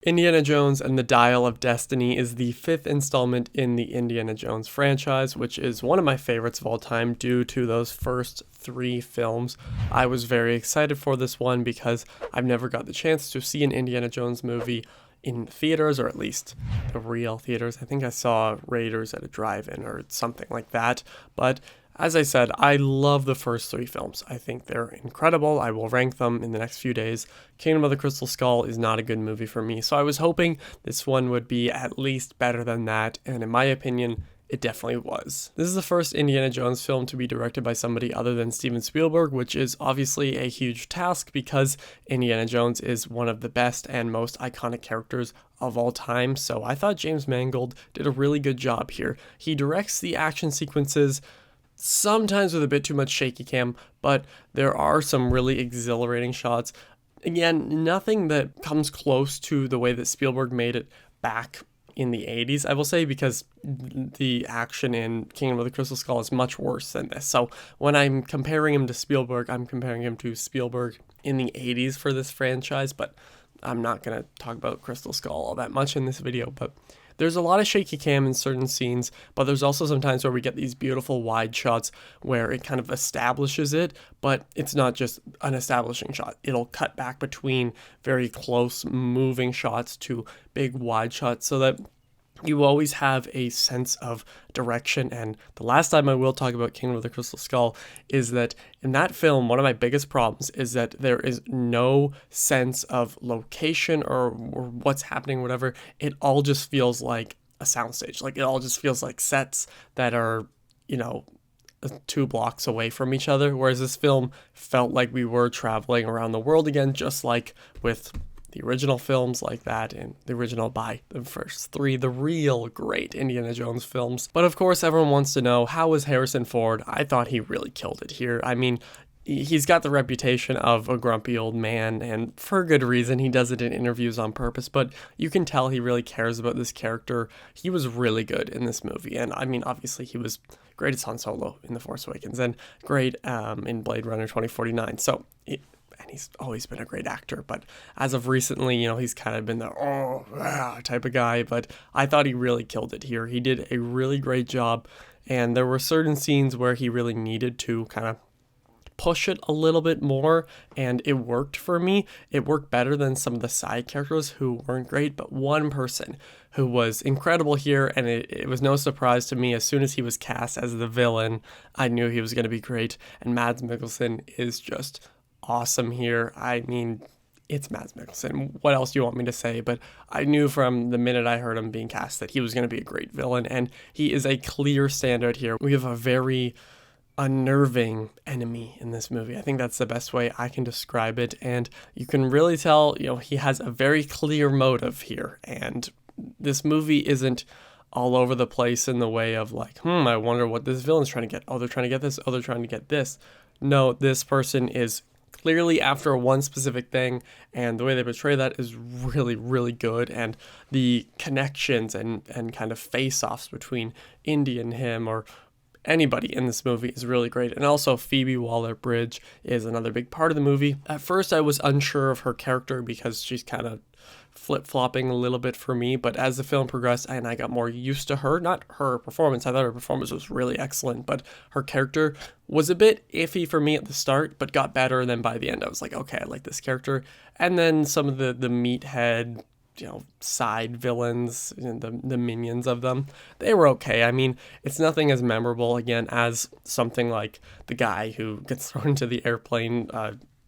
Indiana Jones and the Dial of Destiny is the fifth installment in the Indiana Jones franchise, which is one of my favorites of all time due to those first three films. I was very excited for this one because I've never got the chance to see an Indiana Jones movie in theaters, or at least the real theaters. I think I saw Raiders at a drive-in or something like that, but as I said, I love the first three films. I think they're incredible. I will rank them in the next few days. Kingdom of the Crystal Skull is not a good movie for me, so I was hoping this one would be at least better than that, and in my opinion, it definitely was. This is the first Indiana Jones film to be directed by somebody other than Steven Spielberg, which is obviously a huge task because Indiana Jones is one of the best and most iconic characters of all time, so I thought James Mangold did a really good job here. He directs the action sequences sometimes with a bit too much shaky cam, but there are some really exhilarating shots. Again, nothing that comes close to the way that Spielberg made it back in the 80s, I will say, because the action in Kingdom of the Crystal Skull is much worse than this. So when I'm comparing him to Spielberg, I'm comparing him to Spielberg in the 80s for this franchise, but I'm not going to talk about Crystal Skull all that much in this video, but there's a lot of shaky cam in certain scenes, but there's also some times where we get these beautiful wide shots where it kind of establishes it, but it's not just an establishing shot. It'll cut back between very close moving shots to big wide shots so that you always have a sense of direction. And the last time I will talk about Kingdom of the Crystal Skull is that in that film, one of my biggest problems is that there is no sense of location or what's happening, whatever. It all just feels like a soundstage. Like it all just feels like sets that are, 2 blocks away from each other. Whereas this film felt like we were traveling around the world again, just like with the original films like that, and the original by the first three, the real great Indiana Jones films. But of course, everyone wants to know, how was Harrison Ford? I thought he really killed it here. I mean, he's got the reputation of a grumpy old man, and for good reason. He does it in interviews on purpose, but you can tell he really cares about this character. He was really good in this movie, and I mean, obviously he was great as Han Solo in The Force Awakens, and great in Blade Runner 2049. So and he's always been a great actor, but as of recently, he's kind of been the type of guy, but I thought he really killed it here. He did a really great job, and there were certain scenes where he really needed to kind of push it a little bit more, and it worked for me. It worked better than some of the side characters who weren't great, but one person who was incredible here, and it was no surprise to me, as soon as he was cast as the villain, I knew he was going to be great, and Mads Mikkelsen is just awesome here. I mean, it's Mads Mikkelsen. What else do you want me to say? But I knew from the minute I heard him being cast that he was going to be a great villain, and he is a clear standout here. We have a very unnerving enemy in this movie. I think that's the best way I can describe it, and you can really tell, he has a very clear motive here, and this movie isn't all over the place in the way of like, I wonder what this villain's trying to get. Oh, they're trying to get this. Oh, they're trying to get this. No, this person is clearly after one specific thing, and the way they portray that is really, really good, and the connections and kind of face-offs between Indy and him, or anybody in this movie, is really great. And also Phoebe Waller-Bridge is another big part of the movie. At first I was unsure of her character because she's kind of flip-flopping a little bit for me, but as the film progressed and I got more used to her, not her performance, I thought her performance was really excellent, but her character was a bit iffy for me at the start, but got better, and then by the end I was like, okay, I like this character. And then some of the meathead, side villains, the minions of them, they were okay. I mean, it's nothing as memorable, again, as something like the guy who gets thrown into the airplane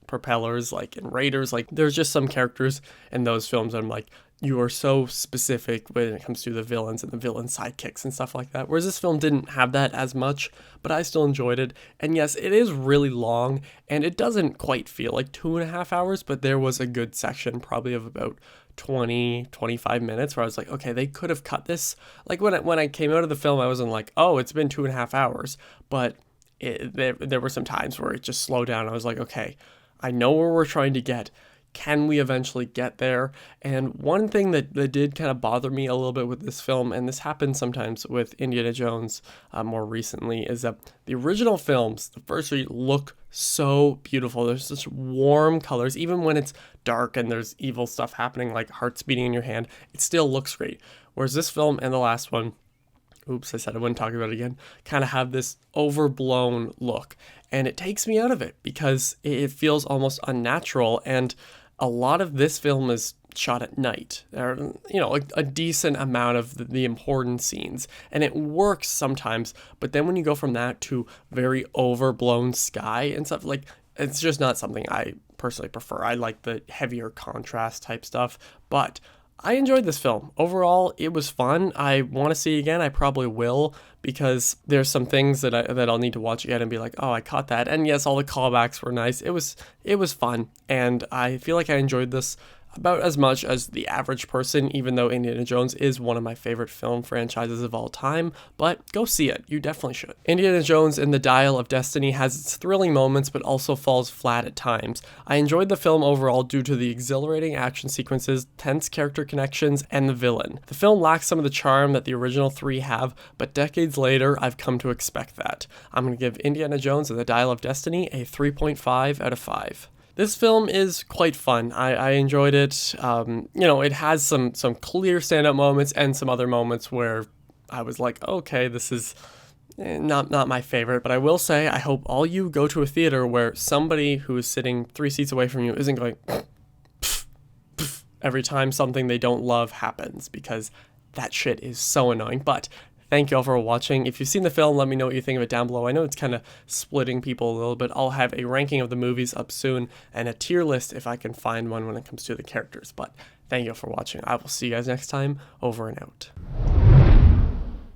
propellers, like in Raiders. Like, there's just some characters in those films I'm like, you are so specific when it comes to the villains and the villain sidekicks and stuff like that. Whereas this film didn't have that as much, but I still enjoyed it. And yes, it is really long, and it doesn't quite feel like 2.5 hours, but there was a good section, probably of about 20-25 minutes, where I was like, okay, they could have cut this. Like when I came out of the film, I wasn't like, oh, it's been 2.5 hours, but there were some times where it just slowed down. I was like, okay, I know where we're trying to get. can we eventually get there? And one thing that did kind of bother me a little bit with this film, and this happens sometimes with Indiana Jones more recently, is that the original films, the first three, look so beautiful. There's such warm colors, even when it's dark and there's evil stuff happening, like hearts beating in your hand, it still looks great. Whereas this film and the last one, oops, I said I wouldn't talk about it again, kind of have this overblown look. And it takes me out of it because it feels almost unnatural. And a lot of this film is shot at night. There are, a decent amount of the important scenes. And it works sometimes. But then when you go from that to very overblown sky and stuff, like, it's just not something I personally prefer. I like the heavier contrast type stuff. But I enjoyed this film. Overall, it was fun. I want to see it again. I probably will, because there's some things that I'll need to watch again and be like, oh, I caught that. And yes, all the callbacks were nice. It was fun, and I feel like I enjoyed this about as much as the average person, even though Indiana Jones is one of my favorite film franchises of all time. But go see it. You definitely should. Indiana Jones and the Dial of Destiny has its thrilling moments, but also falls flat at times. I enjoyed the film overall due to the exhilarating action sequences, tense character connections, and the villain. The film lacks some of the charm that the original three have, but decades later, I've come to expect that. I'm going to give Indiana Jones and the Dial of Destiny a 3.5 out of 5. This film is quite fun. I enjoyed it. It has some clear standout moments and some other moments where I was like, okay, this is not my favorite. But I will say, I hope all you go to a theater where somebody who is sitting 3 seats away from you isn't going every time something they don't love happens, because that shit is so annoying. But thank you all for watching. If you've seen the film, let me know what you think of it down below. I know it's kind of splitting people a little bit. I'll have a ranking of the movies up soon and a tier list if I can find one when it comes to the characters. But thank you all for watching. I will see you guys next time. Over and out.